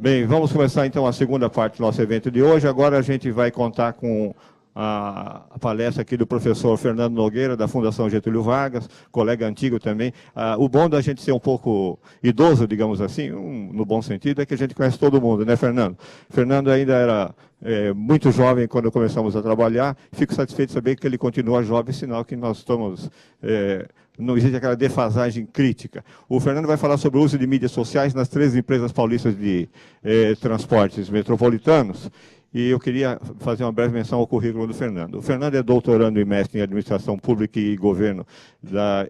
Bem, vamos começar então a segunda parte do nosso evento de hoje. Agora a gente vai contar com a palestra aqui do professor Fernando Nogueira, da Fundação Getúlio Vargas, colega antigo também. O bom da gente ser um pouco idoso, digamos assim, no bom sentido, é que a gente conhece todo mundo, né, Fernando? Fernando ainda era muito jovem quando começamos a trabalhar. Fico satisfeito de saber que ele continua jovem, sinal que nós estamos... não existe aquela defasagem crítica. O Fernando vai falar sobre o uso de mídias sociais nas 3 empresas paulistas de transportes metropolitanos. E eu queria fazer uma breve menção ao currículo do Fernando. O Fernando é doutorando e mestre em Administração Pública e Governo,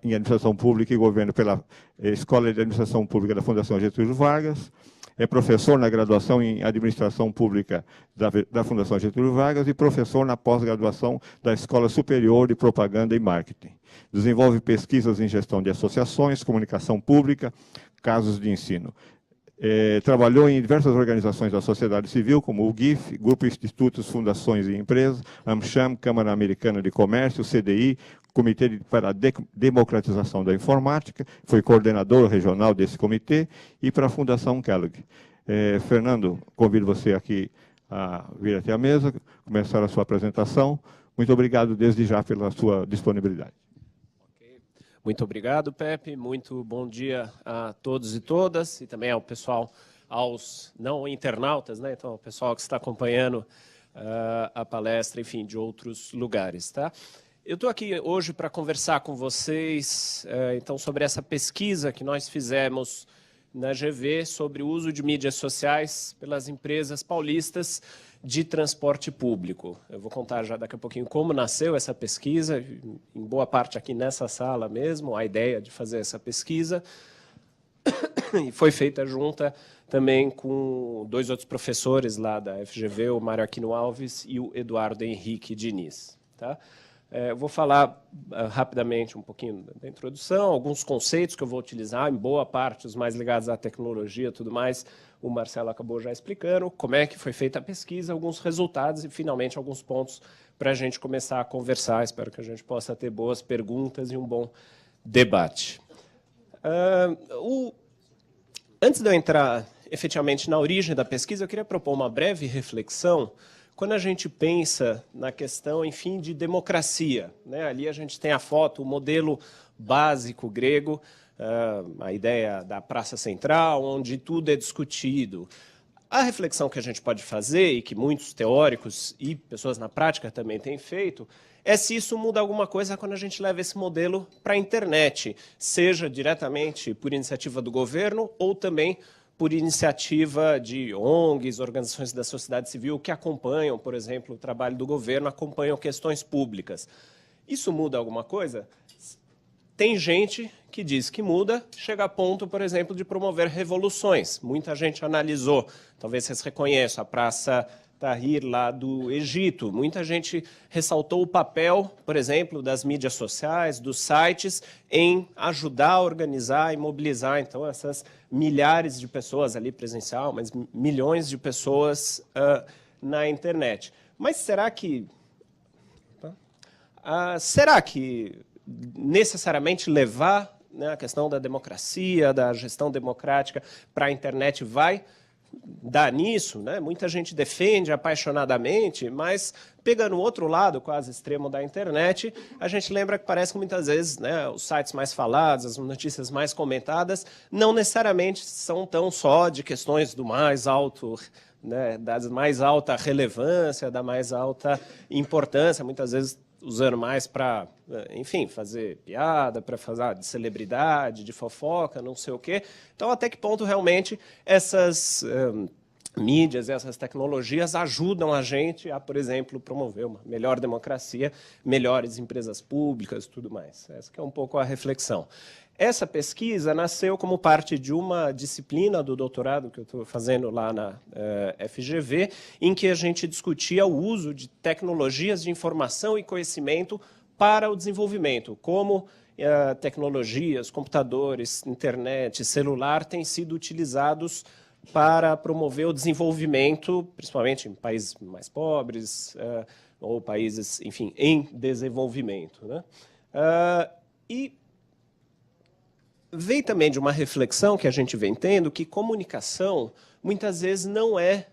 em Administração Pública e Governo pela Escola de Administração Pública da Fundação Getúlio Vargas. É professor na graduação em Administração Pública da Fundação Getúlio Vargas e professor na pós-graduação da Escola Superior de Propaganda e Marketing. Desenvolve pesquisas em gestão de associações, comunicação pública, casos de ensino. Trabalhou em diversas organizações da sociedade civil, como o GIF, Grupo Institutos, Fundações e Empresas, AmCham, Câmara Americana de Comércio, CDI, Comitê para a Democratização da Informática, foi coordenador regional desse comitê, e para a Fundação Kellogg. Fernando, convido você aqui a vir até a mesa, começar a sua apresentação. Muito obrigado desde já pela sua disponibilidade. Muito obrigado, Pepe. Muito bom dia a todos e todas, e também ao pessoal, aos não internautas, né? Então, ao pessoal que está acompanhando a palestra, enfim, de outros lugares, tá? Eu estou aqui hoje para conversar com vocês, então, sobre essa pesquisa que nós fizemos na GV sobre o uso de mídias sociais pelas empresas paulistas de transporte público. Eu vou contar já daqui a pouquinho como nasceu essa pesquisa, em boa parte aqui nessa sala mesmo, a ideia de fazer essa pesquisa, e foi feita junta também com 2 outros professores lá da FGV, o Mário Aquino Alves e o Eduardo Henrique Diniz. Tá? Eu vou falar rapidamente um pouquinho da introdução, alguns conceitos que eu vou utilizar, em boa parte os mais ligados à tecnologia e tudo mais. O Marcelo acabou já explicando como é que foi feita a pesquisa, alguns resultados e, finalmente, alguns pontos para a gente começar a conversar. Espero que a gente possa ter boas perguntas e um bom debate. Antes de eu entrar efetivamente na origem da pesquisa, eu queria propor uma breve reflexão quando a gente pensa na questão, enfim, de democracia, né? Ali a gente tem a foto, o modelo básico grego, a ideia da praça central, onde tudo é discutido. A reflexão que a gente pode fazer, e que muitos teóricos e pessoas na prática também têm feito, é se isso muda alguma coisa quando a gente leva esse modelo para a internet, seja diretamente por iniciativa do governo ou também por iniciativa de ONGs, organizações da sociedade civil que acompanham, por exemplo, o trabalho do governo, acompanham questões públicas. Isso muda alguma coisa? Tem gente que diz que muda, chega a ponto, por exemplo, de promover revoluções. Muita gente analisou, talvez vocês reconheçam, a Praça Tahrir, lá do Egito. Muita gente ressaltou o papel, por exemplo, das mídias sociais, dos sites, em ajudar a organizar e mobilizar, então, essas milhares de pessoas ali presencial, mas milhões de pessoas na internet. Mas será que necessariamente levar, né, a questão da democracia, da gestão democrática para a internet vai dar nisso, né? Muita gente defende apaixonadamente, mas pegando o outro lado, quase extremo da internet, a gente lembra que parece que muitas vezes, né, os sites mais falados, as notícias mais comentadas, não necessariamente são tão só de questões do mais alto, né, da mais alta relevância, da mais alta importância, muitas vezes usando mais para, enfim, fazer piada, para fazer de celebridade, de fofoca, não sei o quê. Então, até que ponto realmente essas mídias, essas tecnologias ajudam a gente a, por exemplo, promover uma melhor democracia, melhores empresas públicas e tudo mais. Essa que é um pouco a reflexão. Essa pesquisa nasceu como parte de uma disciplina do doutorado que eu estou fazendo lá na FGV, em que a gente discutia o uso de tecnologias de informação e conhecimento para o desenvolvimento, como tecnologias, computadores, internet, celular têm sido utilizados para promover o desenvolvimento, principalmente em países mais pobres ou países, enfim, em desenvolvimento, né? Vem também de uma reflexão que a gente vem tendo que comunicação muitas vezes não é,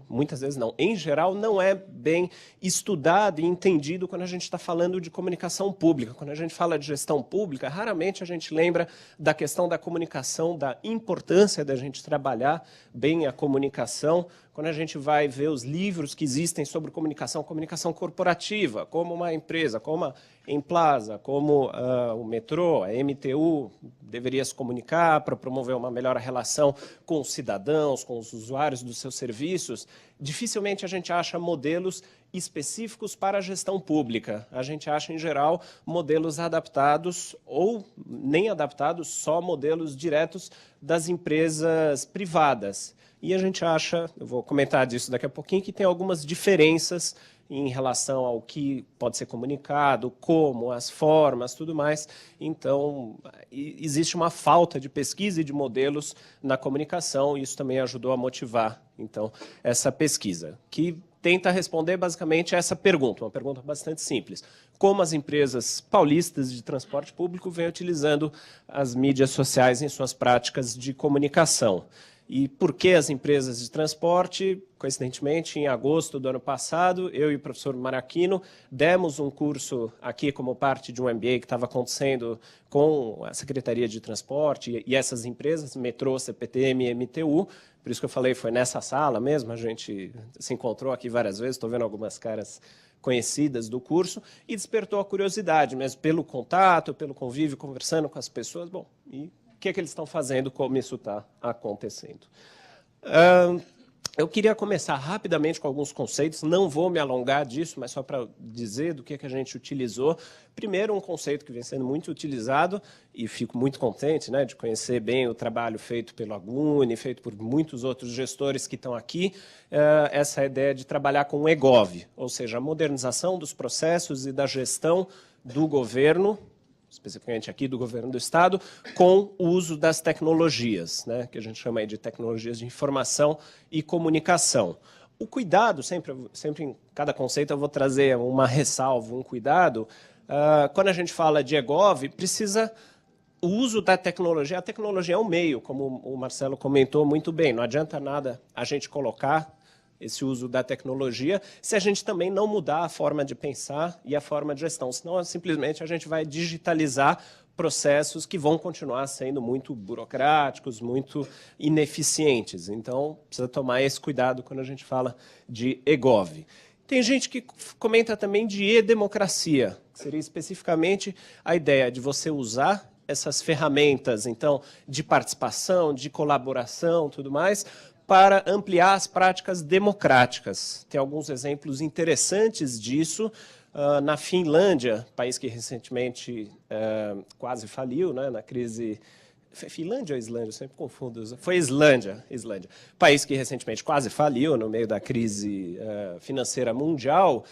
muitas vezes não, em geral, não é bem estudado e entendido quando a gente está falando de comunicação pública. Quando a gente fala de gestão pública, raramente a gente lembra da questão da comunicação, da importância da gente trabalhar bem a comunicação. Quando a gente vai ver os livros que existem sobre comunicação, comunicação corporativa, como uma empresa, como a Emplaza, como o metrô, a MTU, deveria se comunicar para promover uma melhor relação com os cidadãos, com os usuários dos seus serviços, dificilmente a gente acha modelos específicos para a gestão pública. A gente acha, em geral, modelos adaptados ou nem adaptados, só modelos diretos das empresas privadas. E a gente acha, eu vou comentar disso daqui a pouquinho, que tem algumas diferenças em relação ao que pode ser comunicado, como, as formas, tudo mais. Então, existe uma falta de pesquisa e de modelos na comunicação, e isso também ajudou a motivar, então, essa pesquisa, que tenta responder basicamente a essa pergunta, uma pergunta bastante simples. Como as empresas paulistas de transporte público vêm utilizando as mídias sociais em suas práticas de comunicação? E por que as empresas de transporte? Coincidentemente, em agosto do ano passado, eu e o professor Maraquino demos um curso aqui como parte de um MBA que estava acontecendo com a Secretaria de Transporte e essas empresas, Metrô, CPTM e MTU. Por isso que eu falei, foi nessa sala mesmo, a gente se encontrou aqui várias vezes, estou vendo algumas caras conhecidas do curso, e despertou a curiosidade, mas pelo contato, pelo convívio, conversando com as pessoas, bom, e o que eles estão fazendo, como isso está acontecendo. Eu queria começar rapidamente com alguns conceitos, não vou me alongar disso, mas só para dizer do que a gente utilizou. Primeiro, um conceito que vem sendo muito utilizado, e fico muito contente, né, de conhecer bem o trabalho feito pelo Aguni, feito por muitos outros gestores que estão aqui, essa ideia de trabalhar com o EGOV, ou seja, a modernização dos processos e da gestão do governo, especificamente aqui do governo do Estado, com o uso das tecnologias, né, que a gente chama aí de tecnologias de informação e comunicação. O cuidado, sempre em cada conceito eu vou trazer uma ressalva, um cuidado. Quando a gente fala de EGOV, precisa o uso da tecnologia. A tecnologia é um meio, como o Marcelo comentou muito bem, não adianta nada a gente colocar esse uso da tecnologia, se a gente também não mudar a forma de pensar e a forma de gestão. Senão, simplesmente, a gente vai digitalizar processos que vão continuar sendo muito burocráticos, muito ineficientes. Então, precisa tomar esse cuidado quando a gente fala de EGOV. Tem gente que comenta também de e-democracia, que seria especificamente a ideia de você usar essas ferramentas, então, de participação, de colaboração, tudo mais, para ampliar as práticas democráticas. Tem alguns exemplos interessantes disso. Na Finlândia, país que recentemente quase faliu, né, na crise... Finlândia ou Islândia? Eu sempre confundo. Foi Islândia. País que recentemente quase faliu no meio da crise financeira mundial.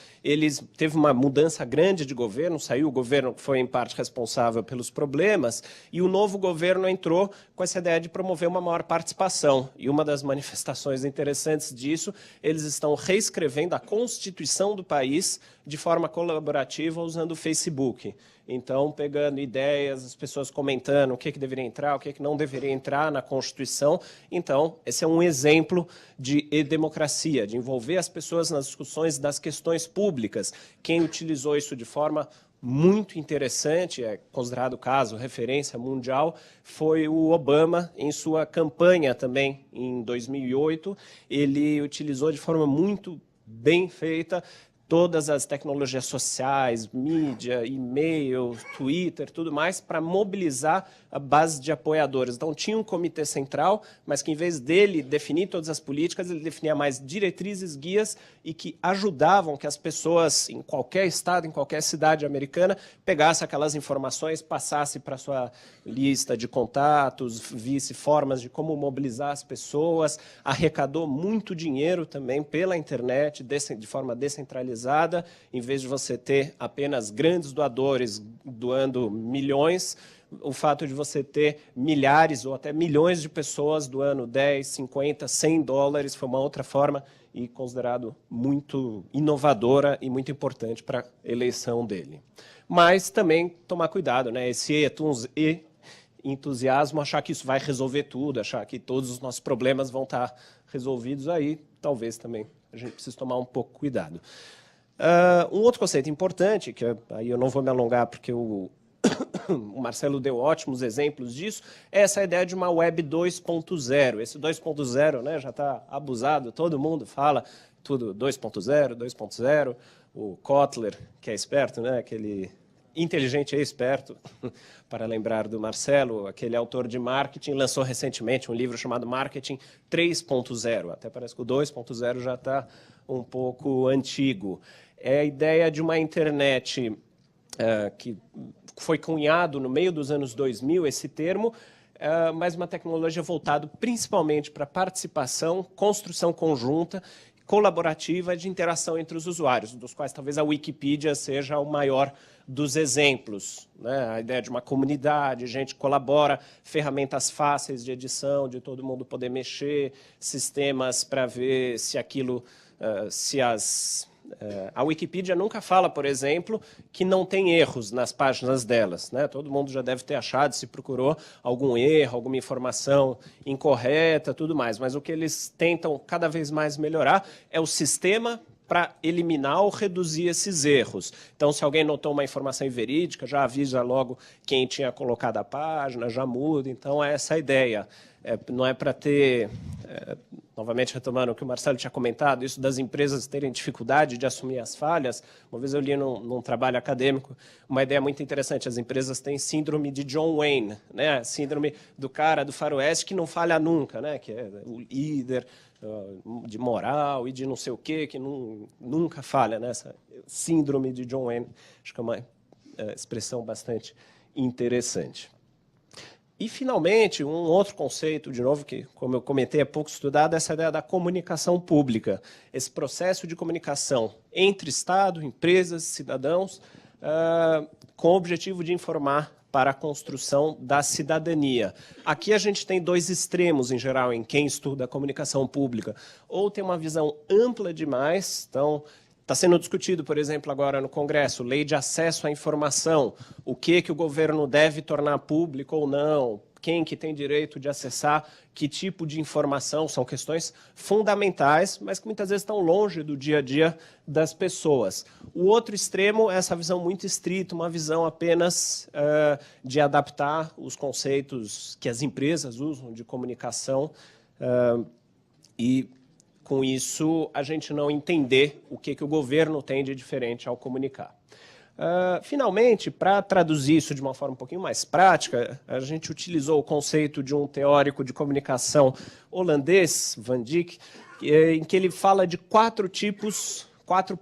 Teve uma mudança grande de governo, saiu o governo que foi, em parte, responsável pelos problemas, e o novo governo entrou com essa ideia de promover uma maior participação. E uma das manifestações interessantes disso, eles estão reescrevendo a Constituição do país de forma colaborativa usando o Facebook. Então, pegando ideias, as pessoas comentando o que deveria entrar, o que não deveria entrar na Constituição. Então, esse é um exemplo de e-democracia, de envolver as pessoas nas discussões das questões públicas. Quem utilizou isso de forma muito interessante, é considerado caso referência mundial, foi o Obama em sua campanha também, em 2008. Ele utilizou de forma muito bem feita todas as tecnologias sociais, mídia, e-mail, Twitter, tudo mais, para mobilizar a base de apoiadores. Então, tinha um comitê central, mas que, em vez dele definir todas as políticas, ele definia mais diretrizes, guias, e que ajudavam que as pessoas, em qualquer estado, em qualquer cidade americana, pegassem aquelas informações, passassem para a sua lista de contatos, visse formas de como mobilizar as pessoas, arrecadou muito dinheiro também pela internet, de forma descentralizada, em vez de você ter apenas grandes doadores doando milhões, o fato de você ter milhares ou até milhões de pessoas doando 10, 50, 100 dólares foi uma outra forma e considerado muito inovadora e muito importante para a eleição dele. Mas também tomar cuidado, né? Esse entusiasmo, achar que isso vai resolver tudo, achar que todos os nossos problemas vão estar resolvidos aí, talvez também a gente precise tomar um pouco cuidado. Um outro conceito importante, que aí eu não vou me alongar porque o Marcelo deu ótimos exemplos disso, é essa ideia de uma web 2.0. Esse 2.0, né, já está abusado, todo mundo fala tudo 2.0, 2.0. O Kotler, que é esperto, né, aquele inteligente e esperto, para lembrar do Marcelo, aquele autor de marketing, lançou recentemente um livro chamado Marketing 3.0. Até parece que o 2.0 já está um pouco antigo. É a ideia de uma internet que foi cunhado no meio dos anos 2000, esse termo, mas uma tecnologia voltada principalmente para participação, construção conjunta, colaborativa de interação entre os usuários, dos quais talvez a Wikipedia seja o maior dos exemplos, né? A ideia de uma comunidade, gente colabora, ferramentas fáceis de edição, de todo mundo poder mexer, sistemas para ver se aquilo, a Wikipedia nunca fala, por exemplo, que não tem erros nas páginas delas, né? Todo mundo já deve ter achado, se procurou algum erro, alguma informação incorreta, tudo mais. Mas o que eles tentam cada vez mais melhorar é o sistema para eliminar ou reduzir esses erros. Então, se alguém notou uma informação inverídica, já avisa logo quem tinha colocado a página, já muda. Então, é essa a ideia. Não é para ter... novamente retomando o que o Marcelo tinha comentado, isso das empresas terem dificuldade de assumir as falhas. Uma vez eu li num trabalho acadêmico uma ideia muito interessante. As empresas têm síndrome de John Wayne, né? Síndrome do cara do faroeste que não falha nunca, né? Que é o líder de moral e de não sei o quê, que nunca falha, né? Essa síndrome de John Wayne. Acho que é uma expressão bastante interessante. E, finalmente, um outro conceito, de novo, que, como eu comentei, é pouco estudado, é essa ideia da comunicação pública. Esse processo de comunicação entre Estado, empresas, cidadãos, com o objetivo de informar para a construção da cidadania. Aqui a gente tem dois extremos, em geral, em quem estuda a comunicação pública. Ou tem uma visão ampla demais, então... Está sendo discutido, por exemplo, agora no Congresso, lei de acesso à informação, o que o governo deve tornar público ou não, quem que tem direito de acessar, que tipo de informação, são questões fundamentais, mas que muitas vezes estão longe do dia a dia das pessoas. O outro extremo é essa visão muito estrita, uma visão apenas de adaptar os conceitos que as empresas usam de comunicação e... com isso, a gente não entender o que o governo tem de diferente ao comunicar. Finalmente, para traduzir isso de uma forma um pouquinho mais prática, a gente utilizou o conceito de um teórico de comunicação holandês, Van Dijk, em que ele fala de quatro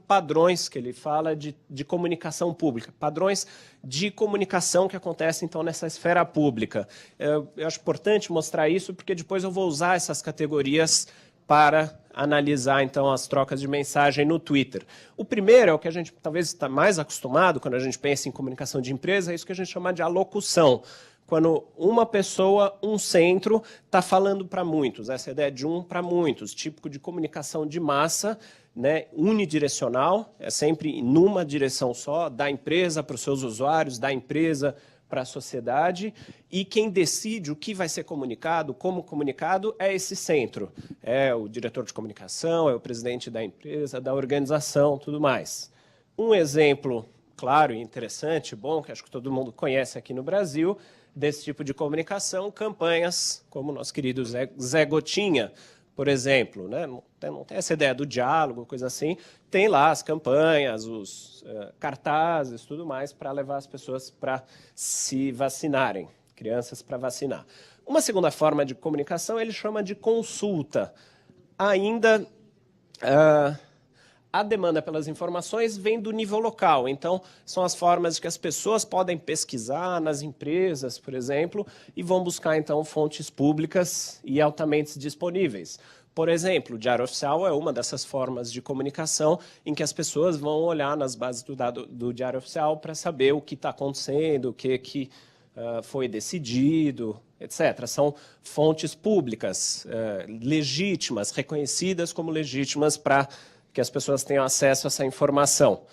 padrões que ele fala de comunicação pública, padrões de comunicação que acontecem, então, nessa esfera pública. Eu acho importante mostrar isso, porque depois eu vou usar essas categorias para analisar, então, as trocas de mensagem no Twitter. O primeiro é o que a gente talvez está mais acostumado quando a gente pensa em comunicação de empresa, é isso que a gente chama de alocução. Quando uma pessoa, um centro, está falando para muitos. Essa ideia de um para muitos, típico de comunicação de massa, né, unidirecional, é sempre numa direção só, da empresa para os seus usuários, da empresa para a sociedade, e quem decide o que vai ser comunicado, como comunicado, é esse centro. É o diretor de comunicação, é o presidente da empresa, da organização, tudo mais. Um exemplo claro e interessante, bom, que acho que todo mundo conhece aqui no Brasil, desse tipo de comunicação, campanhas como o nosso querido Zé Gotinha, por exemplo, né? Não tem essa ideia do diálogo, coisa assim, tem lá as campanhas, os cartazes, tudo mais, para levar as pessoas para se vacinarem, crianças para vacinar. Uma segunda forma de comunicação ele chama de consulta. Ainda a demanda pelas informações vem do nível local, então são as formas que as pessoas podem pesquisar nas empresas, por exemplo, e vão buscar então fontes públicas e altamente disponíveis. Por exemplo, o Diário Oficial é uma dessas formas de comunicação em que as pessoas vão olhar nas bases do Diário Oficial para saber o que está acontecendo, o que foi decidido, etc. São fontes públicas, legítimas, reconhecidas como legítimas para que as pessoas tenham acesso a essa informação.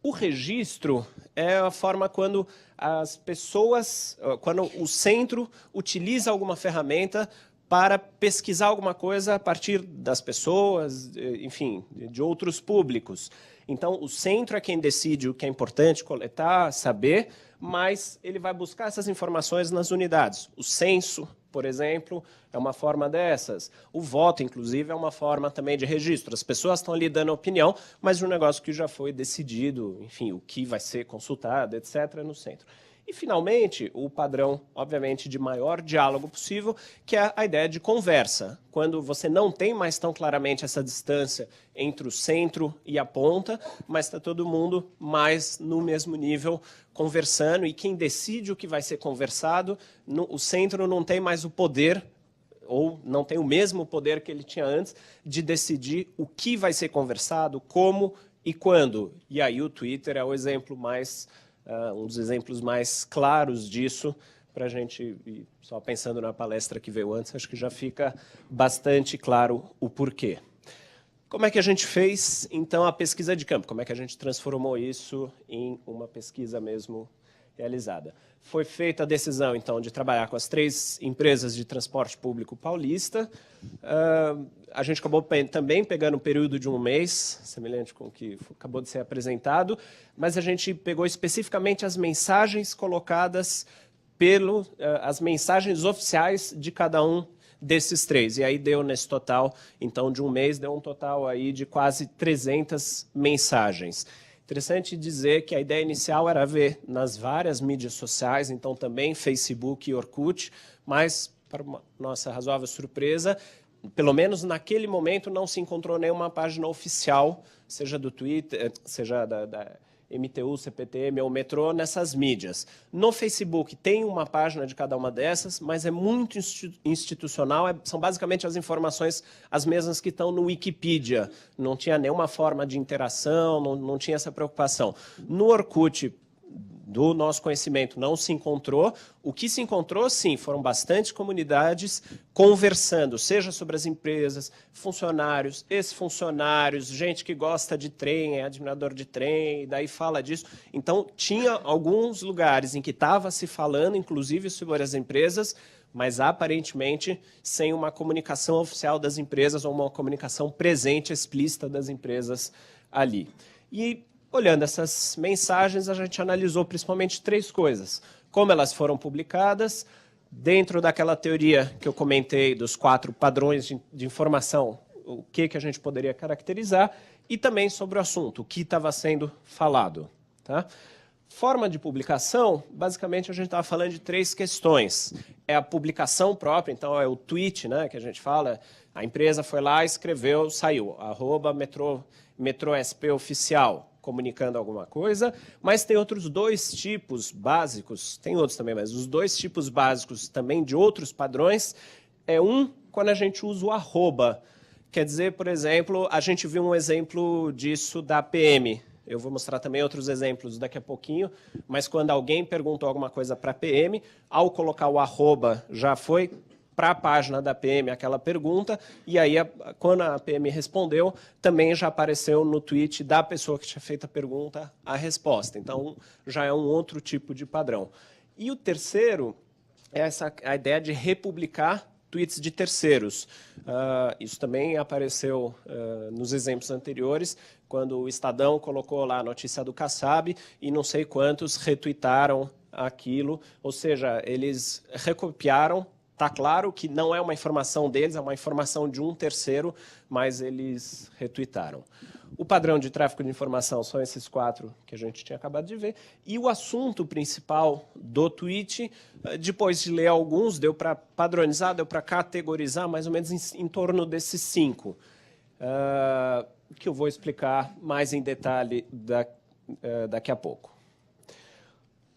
O registro é a forma quando as pessoas, quando o centro utiliza alguma ferramenta para pesquisar alguma coisa a partir das pessoas, enfim, de outros públicos. Então, o centro é quem decide o que é importante coletar, saber, mas ele vai buscar essas informações nas unidades. O censo, por exemplo, é uma forma dessas. O voto, inclusive, é uma forma também de registro. As pessoas estão ali dando opinião, mas de um negócio que já foi decidido, enfim, o que vai ser consultado, etc., no centro. E, finalmente, o padrão, obviamente, de maior diálogo possível, que é a ideia de conversa. Quando você não tem mais tão claramente essa distância entre o centro e a ponta, mas está todo mundo mais no mesmo nível conversando, e quem decide o que vai ser conversado, o centro não tem mais o poder, ou não tem o mesmo poder que ele tinha antes, de decidir o que vai ser conversado, como e quando. E aí o Twitter é o exemplo mais... um dos exemplos mais claros disso, para a gente, só pensando na palestra que veio antes, acho que já fica bastante claro o porquê. Como é que a gente fez, então, a pesquisa de campo? Como é que a gente transformou isso em uma pesquisa mesmo realizada? Foi feita a decisão, então, de trabalhar com as 3 empresas de transporte público paulista. A gente acabou também pegando um período de 1 mês, semelhante com o que acabou de ser apresentado, mas a gente pegou especificamente as mensagens colocadas as mensagens oficiais de cada um desses 3. E aí deu nesse total, então, de 1 mês, deu um total aí de quase 300 mensagens. Interessante dizer que a ideia inicial era ver nas várias mídias sociais, então também Facebook e Orkut, mas, para nossa razoável surpresa, pelo menos naquele momento não se encontrou nenhuma página oficial, seja do Twitter, seja da MTU, CPTM ou Metrô, nessas mídias. No Facebook tem uma página de cada uma dessas, mas é muito institucional, são basicamente as informações as mesmas que estão no Wikipedia. Não tinha nenhuma forma de interação, não tinha essa preocupação. No Orkut, do nosso conhecimento, não se encontrou. O que se encontrou, sim, foram bastante comunidades conversando, seja sobre as empresas, funcionários, ex-funcionários, gente que gosta de trem, é admirador de trem, e daí fala disso. Então, tinha alguns lugares em que estava se falando, inclusive, sobre as empresas, mas, aparentemente, sem uma comunicação oficial das empresas ou uma comunicação presente, explícita das empresas ali. E, olhando essas mensagens, a gente analisou principalmente 3 coisas. Como elas foram publicadas, dentro daquela teoria que eu comentei dos 4 padrões de informação, o que a gente poderia caracterizar, e também sobre o assunto, o que estava sendo falado. Tá? Forma de publicação, basicamente a gente estava falando de 3 questões. É a publicação própria, então é o tweet, né, que a gente fala, a empresa foi lá, escreveu, saiu, @metrô_sp oficial, comunicando alguma coisa, mas tem outros 2 tipos básicos, tem outros também, mas os 2 tipos básicos também de outros padrões, quando a gente usa o arroba. Quer dizer, por exemplo, a gente viu um exemplo disso da PM. Eu vou mostrar também outros exemplos daqui a pouquinho, mas quando alguém perguntou alguma coisa para a PM, ao colocar o arroba já foi para a página da PM aquela pergunta, e aí, quando a PM respondeu, também já apareceu no tweet da pessoa que tinha feito a pergunta a resposta. Então, já é um outro tipo de padrão. E o terceiro é a ideia de republicar tweets de terceiros. Isso também apareceu nos exemplos anteriores, quando o Estadão colocou lá a notícia do Kassab e não sei quantos retuitaram aquilo, ou seja, eles recopiaram. Está claro que não é uma informação deles, é uma informação de um terceiro, mas eles retuitaram. O padrão de tráfego de informação são esses 4 que a gente tinha acabado de ver. E o assunto principal do tweet, depois de ler alguns, deu para padronizar, deu para categorizar mais ou menos em torno desses 5, que eu vou explicar mais em detalhe daqui a pouco.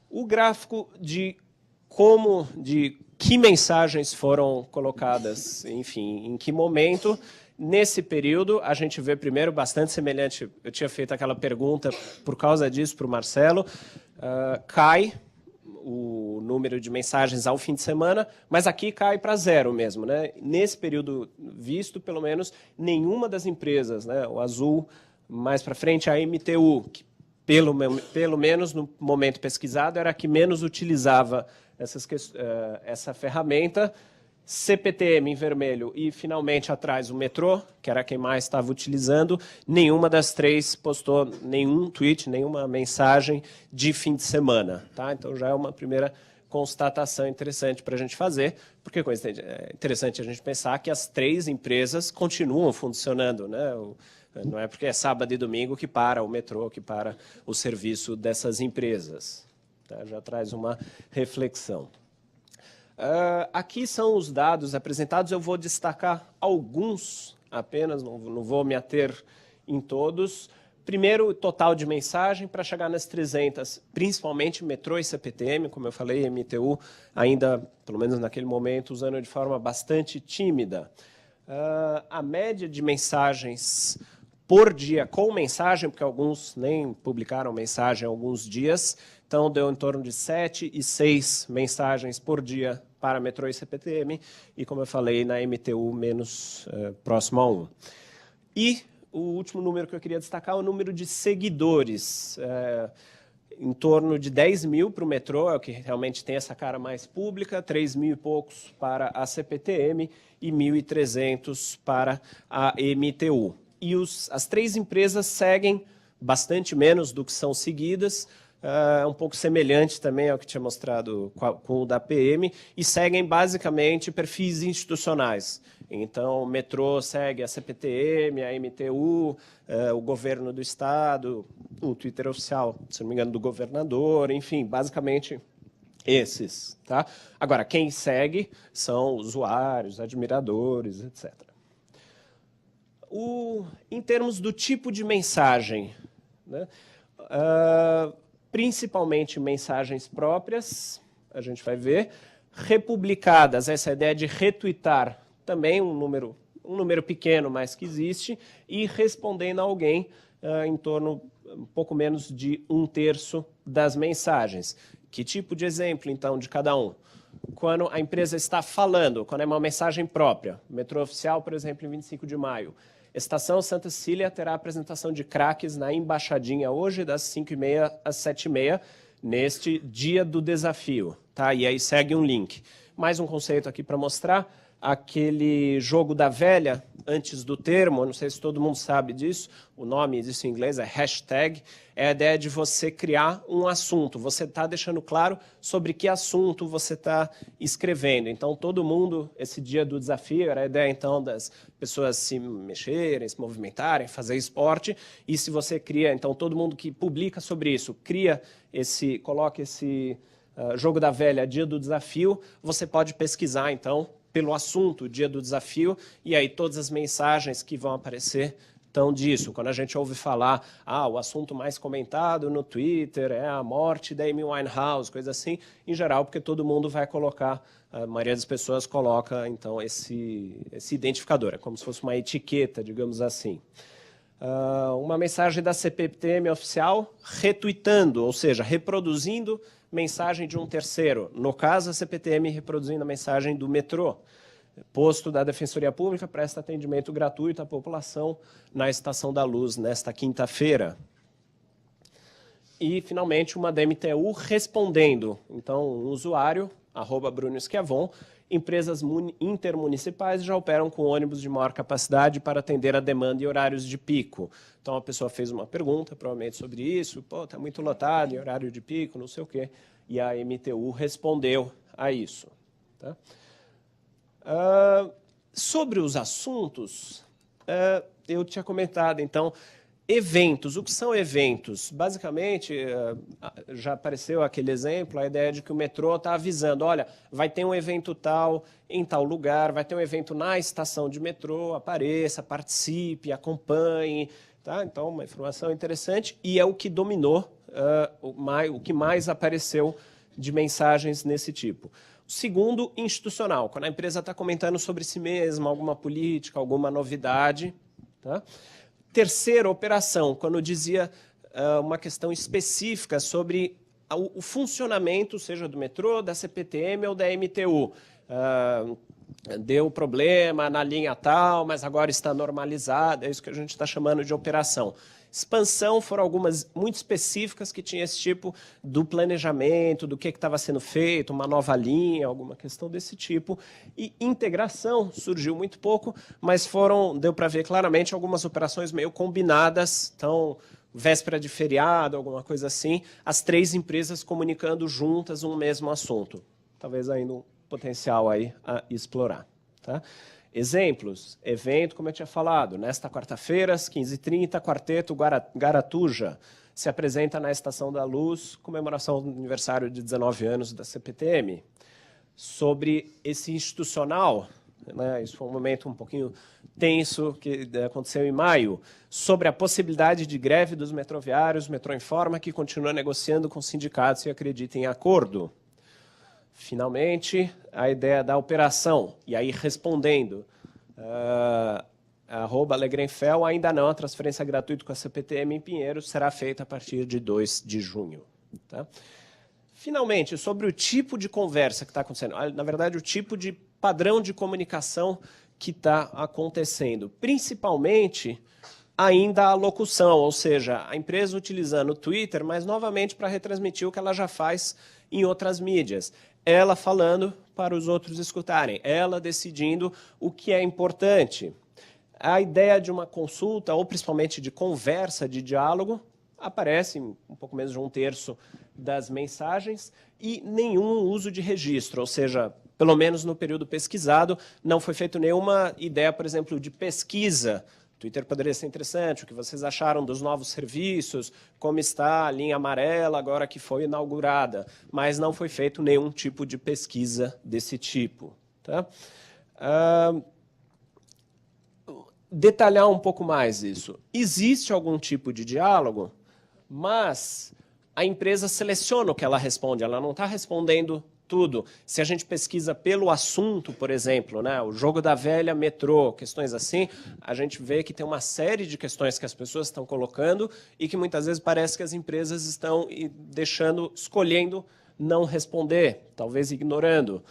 O gráfico de que mensagens foram colocadas, enfim, em que momento. Nesse período, a gente vê primeiro bastante semelhante, eu tinha feito aquela pergunta por causa disso para o Marcelo, cai o número de mensagens ao fim de semana, mas aqui cai para 0 mesmo, né? Nesse período visto, pelo menos, nenhuma das empresas, né? O azul, mais para frente, a MTU, que pelo menos no momento pesquisado, era a que menos utilizava essa ferramenta. CPTM em vermelho e, finalmente, atrás o metrô, que era quem mais estava utilizando. Nenhuma das três postou nenhum tweet, nenhuma mensagem de fim de semana. Tá? Então, já é uma primeira constatação interessante para a gente fazer, porque é interessante a gente pensar que as três empresas continuam funcionando, né? Não é porque é sábado e domingo que para o metrô, que para o serviço dessas empresas. Tá? Já traz uma reflexão. Aqui são os dados apresentados, eu vou destacar alguns apenas, não vou me ater em todos. Primeiro, total de mensagem para chegar nas 300, principalmente metrô e CPTM, como eu falei, MTU ainda, pelo menos naquele momento, usando de forma bastante tímida. A média de mensagens por dia com mensagem, porque alguns nem publicaram mensagem há alguns dias, então deu em torno de 7 e 6 mensagens por dia para metrô e CPTM, e, como eu falei, na MTU, menos próximo a 1. E o último número que eu queria destacar é o número de seguidores. Em torno de 10 mil para o metrô, é o que realmente tem essa cara mais pública, 3 mil e poucos para a CPTM e 1.300 para a MTU. E as três empresas seguem bastante menos do que são seguidas, um pouco semelhante também ao que tinha mostrado com o da PM, e seguem basicamente perfis institucionais. Então, o metrô segue a CPTM, a MTU, o governo do Estado, o Twitter oficial, se não me engano, do governador, enfim, basicamente esses. Tá? Agora, quem segue são usuários, admiradores, etc. Em termos do tipo de mensagem, né? Principalmente mensagens próprias, a gente vai ver, republicadas, essa ideia de retweetar, também um número pequeno, mas que existe, e respondendo a alguém em torno, um pouco menos de 1/3 das mensagens. Que tipo de exemplo, então, de cada um? Quando a empresa está falando, quando é uma mensagem própria, metrô oficial, por exemplo, em 25 de maio, Estação Santa Cecília terá apresentação de craques na Embaixadinha hoje, das 5h30 às 7h30, neste dia do desafio. Tá? E aí segue um link. Mais um conceito aqui para mostrar. Aquele jogo da velha, antes do termo, não sei se todo mundo sabe disso, o nome disso em inglês é hashtag, é a ideia de você criar um assunto, você está deixando claro sobre que assunto você está escrevendo. Então, todo mundo, esse dia do desafio, era a ideia, então, das pessoas se mexerem, se movimentarem, fazer esporte, e se você cria, então, todo mundo que publica sobre isso, coloca esse jogo da velha, dia do desafio, você pode pesquisar, então, pelo assunto, dia do desafio, e aí todas as mensagens que vão aparecer estão disso. Quando a gente ouve falar, o assunto mais comentado no Twitter é a morte da Amy Winehouse, coisa assim, em geral, porque todo mundo vai colocar, a maioria das pessoas coloca, então, esse identificador, é como se fosse uma etiqueta, digamos assim. Uma mensagem da CPTM oficial retweetando, ou seja, reproduzindo mensagem de um terceiro. No caso, a CPTM reproduzindo a mensagem do metrô. Posto da Defensoria Pública presta atendimento gratuito à população na Estação da Luz, nesta quinta-feira. E, finalmente, uma da MTU respondendo. Então, um usuário, @BrunoSchiavon, empresas intermunicipais já operam com ônibus de maior capacidade para atender a demanda em horários de pico. Então, a pessoa fez uma pergunta, provavelmente, sobre isso. Está muito lotado em horário de pico, não sei o quê. E a MTU respondeu a isso. Tá? Sobre os assuntos, eu tinha comentado, então, eventos. O que são eventos? Basicamente, já apareceu aquele exemplo, a ideia de que o metrô está avisando, olha, vai ter um evento tal, em tal lugar, vai ter um evento na estação de metrô, apareça, participe, acompanhe. Tá? Então, uma informação interessante, e é o que dominou, o que mais apareceu de mensagens nesse tipo. O segundo, institucional, quando a empresa está comentando sobre si mesma, alguma política, alguma novidade. Tá? Terceira, operação, quando dizia uma questão específica sobre o funcionamento, seja do metrô, da CPTM ou da MTU. Deu problema na linha tal, mas agora está normalizada, é isso que a gente está chamando de operação. Expansão foram algumas muito específicas que tinham esse tipo do planejamento, do que estava sendo feito, uma nova linha, alguma questão desse tipo. E integração surgiu muito pouco, mas deu para ver claramente algumas operações meio combinadas, então véspera de feriado, alguma coisa assim, as 3 empresas comunicando juntas um mesmo assunto. Talvez ainda um potencial aí a explorar. Tá? Exemplos, evento, como eu tinha falado, nesta quarta-feira, às 15h30, Quarteto Garatuja se apresenta na Estação da Luz, comemoração do aniversário de 19 anos da CPTM. Sobre esse institucional, né, isso foi um momento um pouquinho tenso que aconteceu em maio, sobre a possibilidade de greve dos metroviários, o Metrô informa que continua negociando com sindicatos e acredita em acordo. Finalmente, a ideia da operação, e aí respondendo, @Legrenfel, ainda não, a transferência gratuita com a CPTM em Pinheiros será feita a partir de 2 de junho. Tá? Finalmente, sobre o tipo de conversa que está acontecendo, na verdade, o tipo de padrão de comunicação que está acontecendo, principalmente ainda a locução, ou seja, a empresa utilizando o Twitter, mas novamente para retransmitir o que ela já faz em outras mídias. Ela falando para os outros escutarem, ela decidindo o que é importante. A ideia de uma consulta, ou principalmente de conversa, de diálogo, aparece em um pouco menos de 1/3 das mensagens e nenhum uso de registro, ou seja, pelo menos no período pesquisado, não foi feita nenhuma ideia, por exemplo, de pesquisa. Twitter poderia ser interessante, o que vocês acharam dos novos serviços, como está a linha amarela agora que foi inaugurada, mas não foi feito nenhum tipo de pesquisa desse tipo. Tá? Detalhar um pouco mais isso. Existe algum tipo de diálogo, mas a empresa seleciona o que ela responde, ela não está respondendo tudo. Se a gente pesquisa pelo assunto, por exemplo, né, o jogo da velha, metrô, questões assim, a gente vê que tem uma série de questões que as pessoas estão colocando e que muitas vezes parece que as empresas estão escolhendo não responder, talvez ignorando.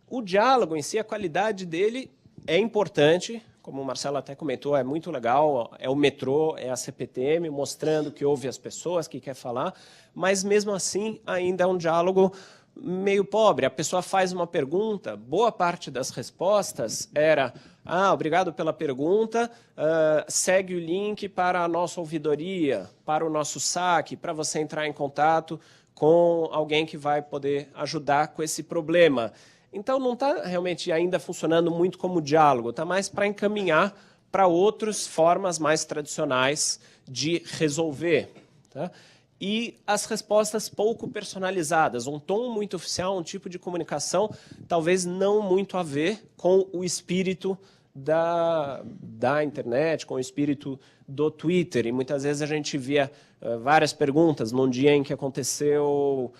O diálogo em si, a qualidade dele é importante, como o Marcelo até comentou, é muito legal, é o metrô, é a CPTM, mostrando que ouve as pessoas, que quer falar, mas mesmo assim ainda é um diálogo meio pobre. A pessoa faz uma pergunta, boa parte das respostas era obrigado pela pergunta, segue o link para a nossa ouvidoria, para o nosso saque, para você entrar em contato com alguém que vai poder ajudar com esse problema. Então, não está realmente ainda funcionando muito como diálogo, está mais para encaminhar para outras formas mais tradicionais de resolver. Tá? E as respostas pouco personalizadas, um tom muito oficial, um tipo de comunicação talvez não muito a ver com o espírito da internet, com o espírito do Twitter. E muitas vezes a gente via várias perguntas num dia em que aconteceu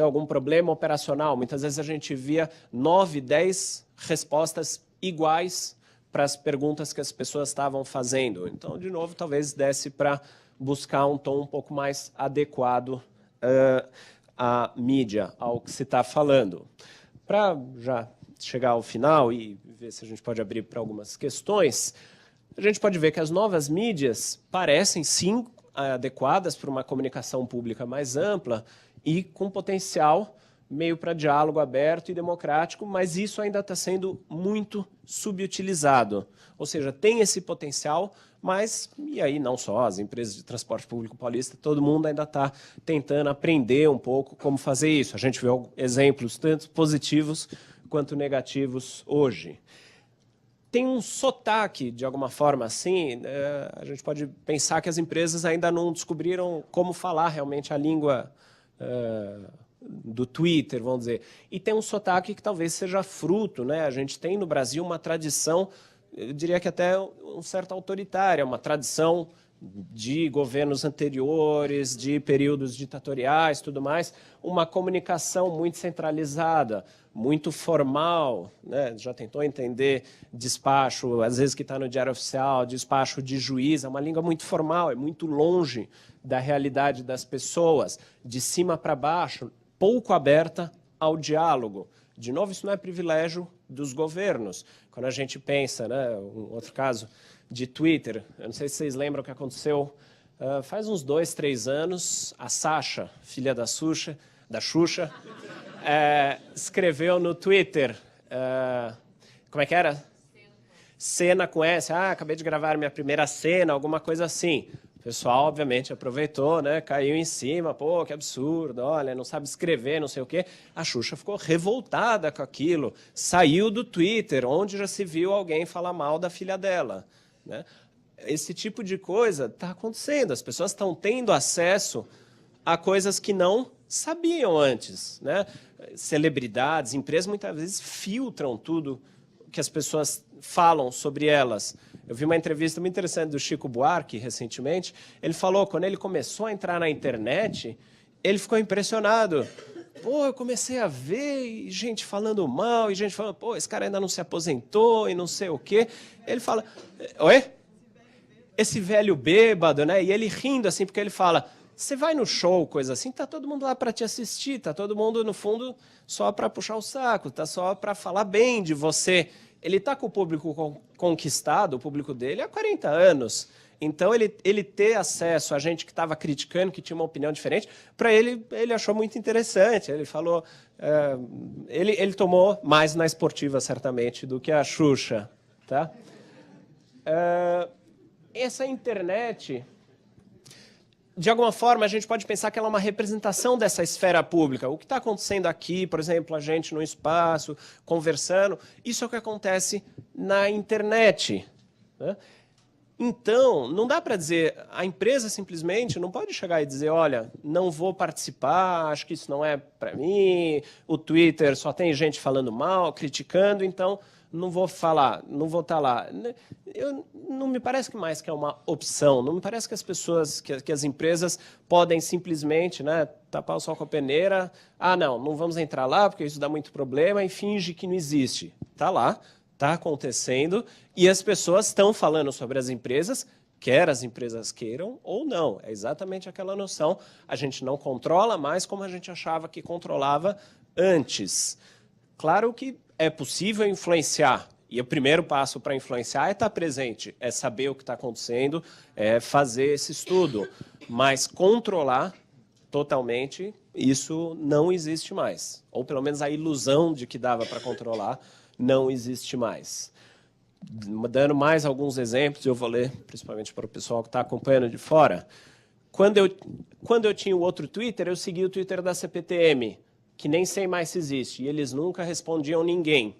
algum problema operacional. Muitas vezes a gente via 9, 10 respostas iguais para as perguntas que as pessoas estavam fazendo. Então, de novo, talvez desse para buscar um tom um pouco mais adequado à mídia, ao que se está falando. Para já chegar ao final e ver se a gente pode abrir para algumas questões, a gente pode ver que as novas mídias parecem, sim, adequadas para uma comunicação pública mais ampla e com potencial meio para diálogo aberto e democrático, mas isso ainda está sendo muito subutilizado. Ou seja, tem esse potencial, mas, e aí não só as empresas de transporte público paulista, todo mundo ainda está tentando aprender um pouco como fazer isso. A gente vê exemplos tanto positivos quanto negativos hoje. Tem um sotaque, de alguma forma assim, a gente pode pensar que as empresas ainda não descobriram como falar realmente a língua do Twitter, vamos dizer. E tem um sotaque que talvez seja fruto, né? A gente tem no Brasil uma tradição, eu diria que até um certo autoritária, uma tradição de governos anteriores, de períodos ditatoriais, tudo mais, uma comunicação muito centralizada, muito formal, né? Já tentou entender despacho, às vezes que está no Diário Oficial, despacho de juiz, é uma língua muito formal, é muito longe da realidade das pessoas, de cima para baixo, pouco aberta ao diálogo. De novo, isso não é privilégio dos governos. Quando a gente pensa, né, um outro caso de Twitter, eu não sei se vocês lembram o que aconteceu Faz uns 2, 3 anos, a Sasha, filha da Xuxa, escreveu no Twitter, como é que era? Cena com S, acabei de gravar minha primeira cena, alguma coisa assim. O pessoal, obviamente, aproveitou, né? Caiu em cima, pô, que absurdo, olha, não sabe escrever, não sei o quê. A Xuxa ficou revoltada com aquilo, saiu do Twitter, onde já se viu alguém falar mal da filha dela, né? Esse tipo de coisa está acontecendo, as pessoas estão tendo acesso a coisas que não sabiam antes, né? Celebridades, empresas, muitas vezes filtram tudo que as pessoas falam sobre elas. Eu vi uma entrevista muito interessante do Chico Buarque, recentemente. Ele falou que quando ele começou a entrar na internet, ele ficou impressionado. Pô, eu comecei a ver gente falando mal, e gente falando, pô, esse cara ainda não se aposentou e não sei o quê. Ele fala, oi? Esse velho bêbado, né? E ele rindo assim, porque ele fala, você vai no show, coisa assim, tá todo mundo lá para te assistir, tá todo mundo, no fundo, só para puxar o saco, tá só para falar bem de você. Ele está com o público conquistado, o público dele, há 40 anos. Então, ele ter acesso a gente que estava criticando, que tinha uma opinião diferente, para ele achou muito interessante. Ele falou... ele tomou mais na esportiva, certamente, do que a Xuxa. Tá? Essa internet... De alguma forma, a gente pode pensar que ela é uma representação dessa esfera pública. O que está acontecendo aqui, por exemplo, a gente no espaço, conversando, isso é o que acontece na internet, né? Então, não dá para dizer, a empresa simplesmente não pode chegar e dizer, olha, não vou participar, acho que isso não é para mim, o Twitter só tem gente falando mal, criticando, então não vou falar, não vou estar lá. Não me parece que mais que é uma opção, não me parece que as pessoas, que as empresas podem simplesmente, né, tapar o sol com a peneira, não vamos entrar lá porque isso dá muito problema e finge que não existe. Está lá, está acontecendo e as pessoas estão falando sobre as empresas, quer as empresas queiram ou não. É exatamente aquela noção, a gente não controla mais como a gente achava que controlava antes. Claro que é possível influenciar, e o primeiro passo para influenciar é estar presente, é saber o que está acontecendo, é fazer esse estudo, mas controlar totalmente, isso não existe mais. Ou pelo menos a ilusão de que dava para controlar não existe mais. Dando mais alguns exemplos, eu vou ler, principalmente para o pessoal que está acompanhando de fora. Quando eu tinha o outro Twitter, eu segui o Twitter da CPTM, que nem sei mais se existe, e eles nunca respondiam ninguém.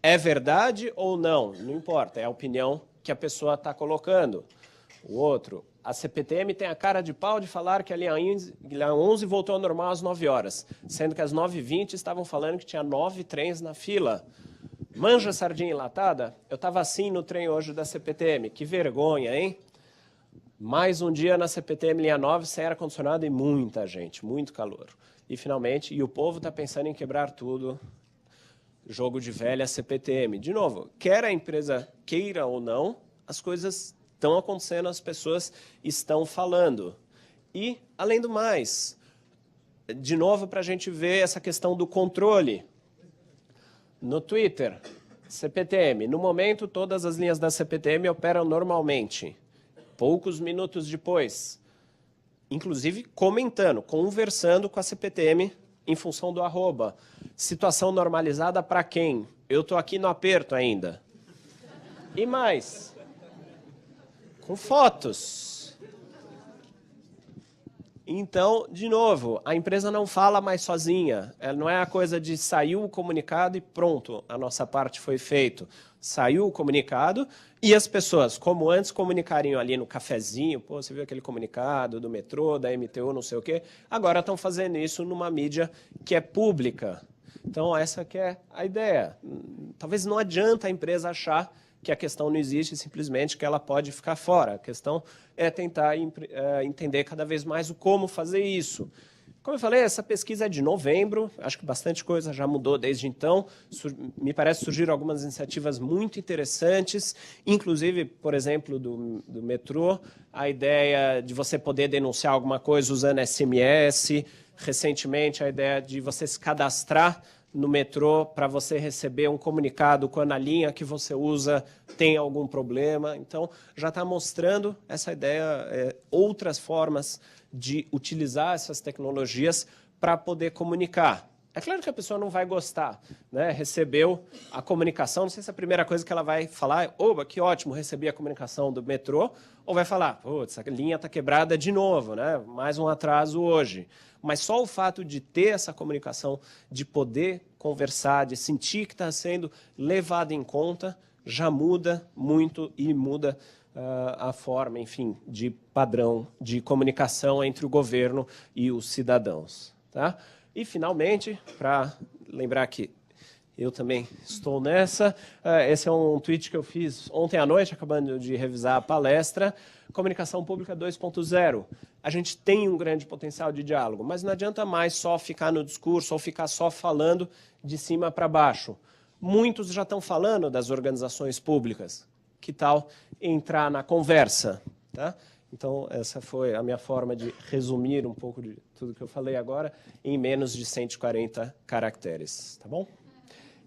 É verdade ou não? Não importa, é a opinião que a pessoa está colocando. O outro, a CPTM tem a cara de pau de falar que a linha 11 voltou ao normal às 9 horas, sendo que às 9h20 estavam falando que tinha 9 trens na fila. Manja sardinha enlatada? Eu estava assim no trem hoje da CPTM, que vergonha, hein? Mais um dia na CPTM linha 9, sem ar-condicionado e muita gente, muito calor. E, finalmente, o povo está pensando em quebrar tudo, jogo de velha CPTM. De novo, quer a empresa queira ou não, as coisas estão acontecendo, as pessoas estão falando. E, além do mais, de novo, para a gente ver essa questão do controle. No Twitter, CPTM, no momento, todas as linhas da CPTM operam normalmente. Poucos minutos depois, inclusive comentando, conversando com a CPTM em função do arroba. Situação normalizada para quem? Eu estou aqui no aperto ainda. E mais, com fotos. Então, de novo, a empresa não fala mais sozinha. Ela não é a coisa de saiu o comunicado e pronto, a nossa parte foi feita. Saiu o comunicado e as pessoas, como antes comunicariam ali no cafezinho, pô, você viu aquele comunicado do metrô, da MTU, não sei o quê, agora estão fazendo isso numa mídia que é pública. Então, essa que é a ideia. Talvez não adianta a empresa achar que a questão não existe, simplesmente que ela pode ficar fora. A questão é tentar entender cada vez mais o como fazer isso. Como eu falei, essa pesquisa é de novembro, acho que bastante coisa já mudou desde então. Me parece surgiram algumas iniciativas muito interessantes, inclusive, por exemplo, do metrô, a ideia de você poder denunciar alguma coisa usando SMS, recentemente a ideia de você se cadastrar no metrô para você receber um comunicado quando a linha que você usa tem algum problema. Então, já está mostrando essa ideia, outras formas de utilizar essas tecnologias para poder comunicar. É claro que a pessoa não vai gostar, né? Recebeu a comunicação, não sei se a primeira coisa que ela vai falar é: oba, que ótimo, recebi a comunicação do metrô, ou vai falar: putz, essa linha está quebrada de novo, né? Mais um atraso hoje. Mas só o fato de ter essa comunicação, de poder conversar, de sentir que está sendo levado em conta, já muda muito e muda a forma, enfim, de padrão de comunicação entre o governo e os cidadãos, tá? E, finalmente, para lembrar que eu também estou nessa, esse é um tweet que eu fiz ontem à noite, acabando de revisar a palestra, Comunicação Pública 2.0. A gente tem um grande potencial de diálogo, mas não adianta mais só ficar no discurso ou ficar só falando de cima para baixo. Muitos já estão falando das organizações públicas. Que tal entrar na conversa? Tá? Então, essa foi a minha forma de resumir um pouco de tudo que eu falei agora em menos de 140 caracteres. Tá bom?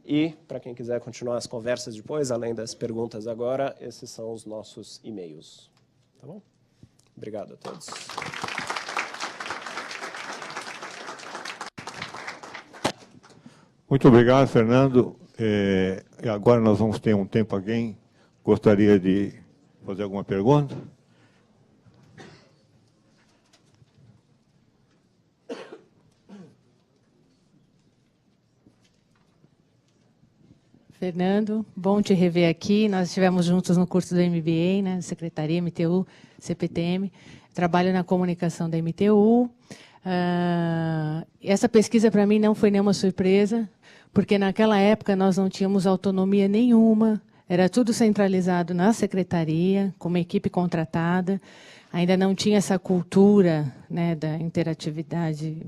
E, para quem quiser continuar as conversas depois, além das perguntas agora, esses são os nossos e-mails. Tá bom? Obrigado a todos. Muito obrigado, Fernando. E agora nós vamos ter um tempo. Alguém gostaria de fazer alguma pergunta? Fernando, bom te rever aqui. Nós estivemos juntos no curso do MBA, né, Secretaria, MTU, CPTM. Trabalho na comunicação da MTU. Essa pesquisa, para mim, não foi nenhuma surpresa, porque naquela época nós não tínhamos autonomia nenhuma, era tudo centralizado na secretaria, com uma equipe contratada, ainda não tinha essa cultura, né, da interatividade,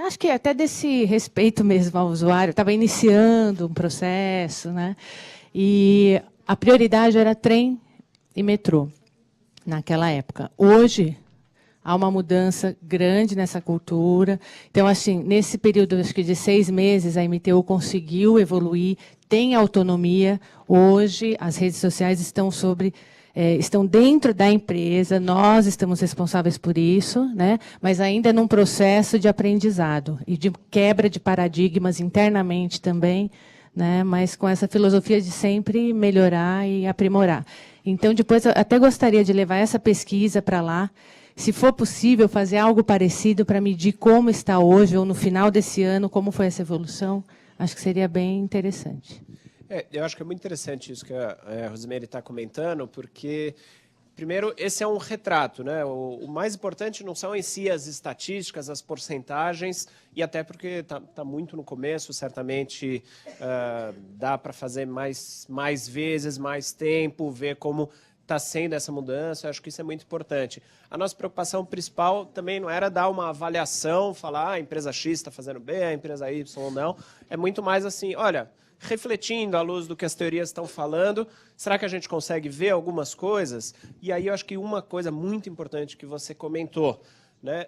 acho que até desse respeito mesmo ao usuário, estava iniciando um processo, né, e a prioridade era trem e metrô, naquela época. Hoje, há uma mudança grande nessa cultura. Então, assim, nesse período acho que de 6 meses, a MTU conseguiu evoluir, tem autonomia. Hoje, as redes sociais estão dentro da empresa, nós estamos responsáveis por isso, né? Mas ainda num processo de aprendizado e de quebra de paradigmas internamente também, né? Mas com essa filosofia de sempre melhorar e aprimorar. Então, depois, eu até gostaria de levar essa pesquisa para lá, se for possível, fazer algo parecido para medir como está hoje, ou no final desse ano, como foi essa evolução, acho que seria bem interessante. Eu acho que é muito interessante isso que a Rosemary está comentando, porque, primeiro, esse é um retrato, né? O mais importante não são em si as estatísticas, as porcentagens, e até porque está muito no começo, certamente dá para fazer mais vezes, mais tempo, ver como está sendo essa mudança. Eu acho que isso é muito importante. A nossa preocupação principal também não era dar uma avaliação, falar a empresa X está fazendo bem, a empresa Y não. É muito mais assim, olha, refletindo à luz do que as teorias estão falando, será que a gente consegue ver algumas coisas? E aí eu acho que uma coisa muito importante que você comentou, né,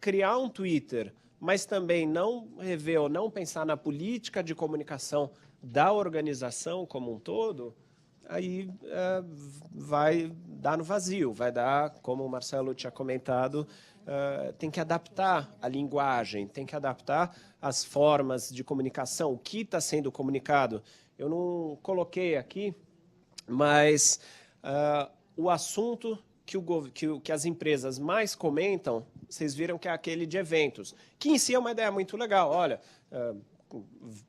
criar um Twitter, mas também não rever ou não pensar na política de comunicação da organização como um todo, aí vai dar no vazio, vai dar, como o Marcelo tinha comentado, tem que adaptar a linguagem, tem que adaptar as formas de comunicação, o que está sendo comunicado. Eu não coloquei aqui, mas o assunto que as empresas mais comentam, vocês viram que é aquele de eventos, que em si é uma ideia muito legal. Olha,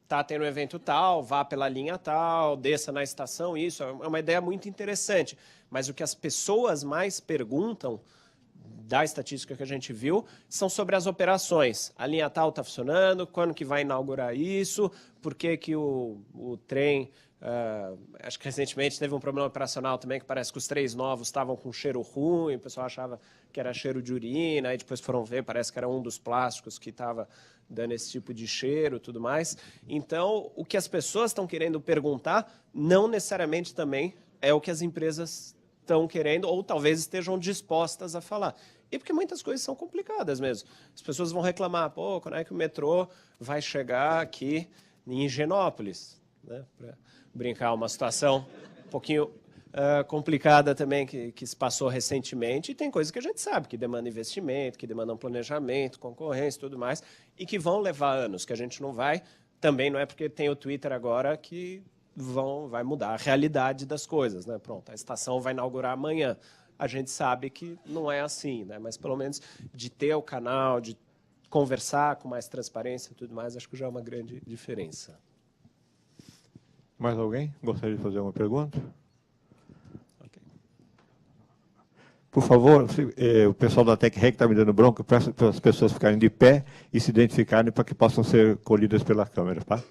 está tendo um evento tal, vá pela linha tal, desça na estação, isso é uma ideia muito interessante. Mas o que as pessoas mais perguntam, da estatística que a gente viu, são sobre as operações. A linha tal está funcionando, quando que vai inaugurar isso, por que que o trem... acho que recentemente teve um problema operacional também, que parece que os trens novos estavam com cheiro ruim, o pessoal achava que era cheiro de urina, aí depois foram ver, parece que era um dos plásticos que estava dando esse tipo de cheiro e tudo mais. Então, o que as pessoas estão querendo perguntar, não necessariamente também é o que as empresas estão querendo, ou talvez estejam dispostas a falar. E porque muitas coisas são complicadas mesmo. As pessoas vão reclamar, pô, quando é que o metrô vai chegar aqui em Higienópolis? Né? Para brincar, uma situação um pouquinho complicada também que se passou recentemente. E tem coisas que a gente sabe que demandam investimento, que demandam planejamento, concorrência e tudo mais, e que vão levar anos, que a gente não vai. Também não é porque tem o Twitter agora que vai mudar a realidade das coisas. Né? Pronto, a estação vai inaugurar amanhã. A gente sabe que não é assim, né? Mas pelo menos de ter o canal, de conversar com mais transparência e tudo mais, acho que já é uma grande diferença. Mais alguém gostaria de fazer uma pergunta? Okay. Por favor, o pessoal da TecRec está me dando bronca para as pessoas ficarem de pé e se identificarem para que possam ser colhidas pela câmera, tá?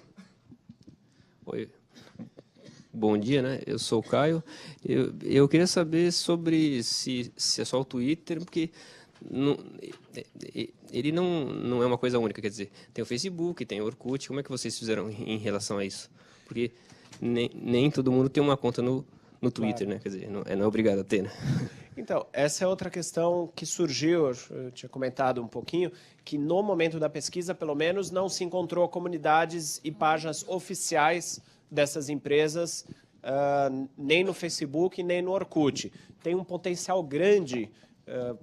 Oi. Bom dia, né? Eu sou o Caio. Eu queria saber sobre se é só o Twitter, porque ele não é uma coisa única, quer dizer, tem o Facebook, tem o Orkut, como é que vocês fizeram em relação a isso? Porque nem todo mundo tem uma conta no Twitter, claro, né? Quer dizer, não é obrigado a ter, né? Então, essa é outra questão que surgiu, eu tinha comentado um pouquinho, que no momento da pesquisa, pelo menos, não se encontrou comunidades e páginas oficiais dessas empresas, nem no Facebook, nem no Orkut. Tem um potencial grande,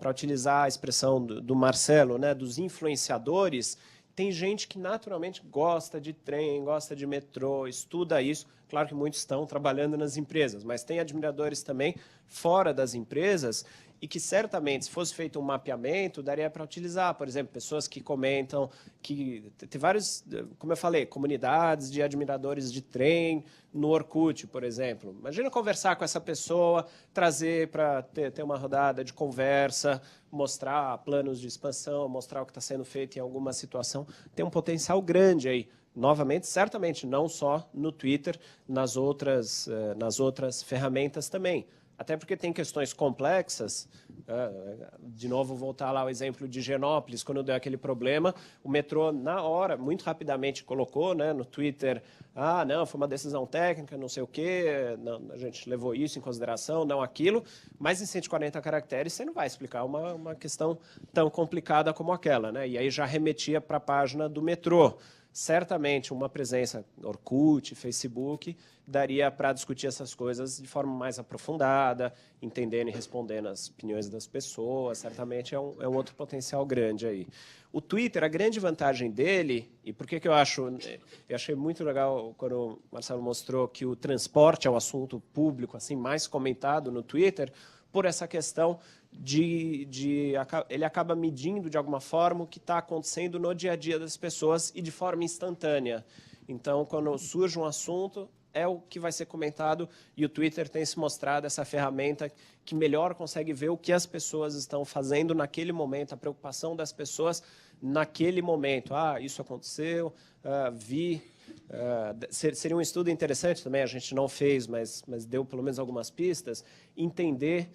para utilizar a expressão do Marcelo, né, dos influenciadores. Tem gente que naturalmente gosta de trem, gosta de metrô, estuda isso. Claro que muitos estão trabalhando nas empresas, mas tem admiradores também fora das empresas e que certamente, se fosse feito um mapeamento, daria para utilizar. Por exemplo, pessoas que comentam, que tem vários, como eu falei, comunidades de admiradores de trem no Orkut, por exemplo. Imagina conversar com essa pessoa, trazer para ter uma rodada de conversa, mostrar planos de expansão, mostrar o que está sendo feito em alguma situação. Tem um potencial grande aí. Novamente, certamente, não só no Twitter, nas outras ferramentas também. Até porque tem questões complexas. De novo, voltar lá ao exemplo de Higienópolis, quando deu aquele problema, o metrô, na hora, muito rapidamente colocou, né, no Twitter, não, foi uma decisão técnica, não sei o quê, não, a gente levou isso em consideração, não aquilo, mas em 140 caracteres você não vai explicar uma questão tão complicada como aquela, né? E aí já remetia para a página do metrô. Certamente, uma presença Orkut, Facebook, daria para discutir essas coisas de forma mais aprofundada, entendendo e respondendo as opiniões das pessoas. Certamente é um outro potencial grande aí. O Twitter, a grande vantagem dele, e por que eu achei muito legal quando o Marcelo mostrou que o transporte é um assunto público assim mais comentado no Twitter, por essa questão ele acaba medindo, de alguma forma, o que está acontecendo no dia a dia das pessoas e de forma instantânea. Então, quando surge um assunto, é o que vai ser comentado, e o Twitter tem se mostrado essa ferramenta que melhor consegue ver o que as pessoas estão fazendo naquele momento, a preocupação das pessoas naquele momento. Isso aconteceu, vi... seria um estudo interessante também, a gente não fez, mas deu pelo menos algumas pistas, entender...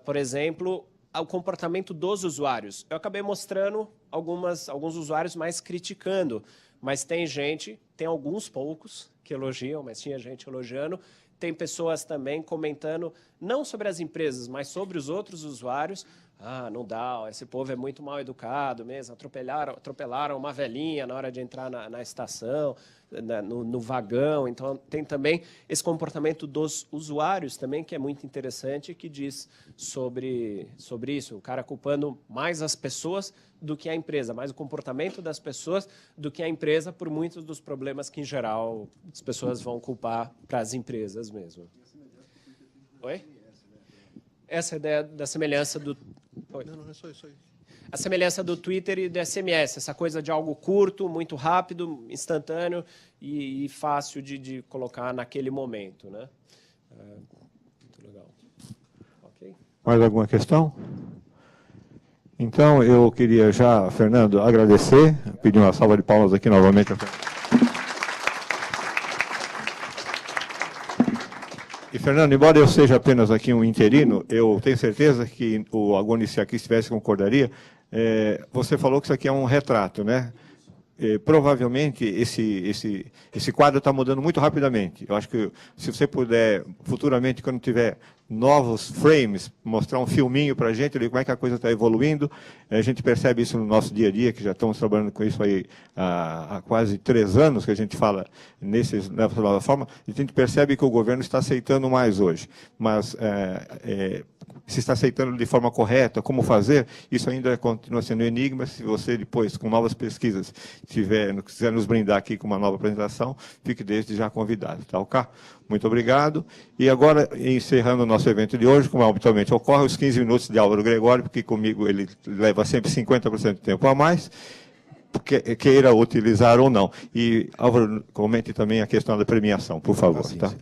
por exemplo, o comportamento dos usuários. Eu acabei mostrando alguns usuários mais criticando, mas tem alguns poucos que elogiam, mas tinha gente elogiando, tem pessoas também comentando, não sobre as empresas, mas sobre os outros usuários. Não dá, esse povo é muito mal educado mesmo, atropelaram uma velhinha na hora de entrar na estação, no vagão. Então, tem também esse comportamento dos usuários também, que é muito interessante, que diz sobre isso. O cara culpando mais as pessoas do que a empresa, mais o comportamento das pessoas do que a empresa, por muitos dos problemas que, em geral, as pessoas vão culpar para as empresas mesmo. Oi? Essa ideia da semelhança do... Oi. Não, é só isso aí. A semelhança do Twitter e do SMS, essa coisa de algo curto, muito rápido, instantâneo e fácil de colocar naquele momento, né? Muito legal. Okay. Mais alguma questão? Então, eu queria já, Fernando, agradecer, pedir uma salva de palmas aqui novamente. E, Fernando, embora eu seja apenas aqui um interino, eu tenho certeza que o Agoni, se aqui estivesse, concordaria. Você falou que isso aqui é um retrato, né? provavelmente esse quadro está mudando muito rapidamente. Eu acho que se você puder, futuramente, quando tiver novos frames, mostrar um filminho para a gente, ver como é que a coisa está evoluindo. A gente percebe isso no nosso dia a dia, que já estamos trabalhando com isso aí há quase 3 anos, que a gente fala nessa nova forma. A gente percebe que o governo está aceitando mais hoje. Mas se está aceitando de forma correta, como fazer, isso ainda continua sendo um enigma. Se você depois, com novas pesquisas, quiser nos brindar aqui com uma nova apresentação, fique desde já convidado. Tá, ok? Muito obrigado. E agora, encerrando o nosso evento de hoje, como habitualmente ocorre, os 15 minutos de Álvaro Gregório, porque comigo ele leva sempre 50% de tempo a mais, queira utilizar ou não. E, Álvaro, comente também a questão da premiação, por favor. Sim, tá? sim.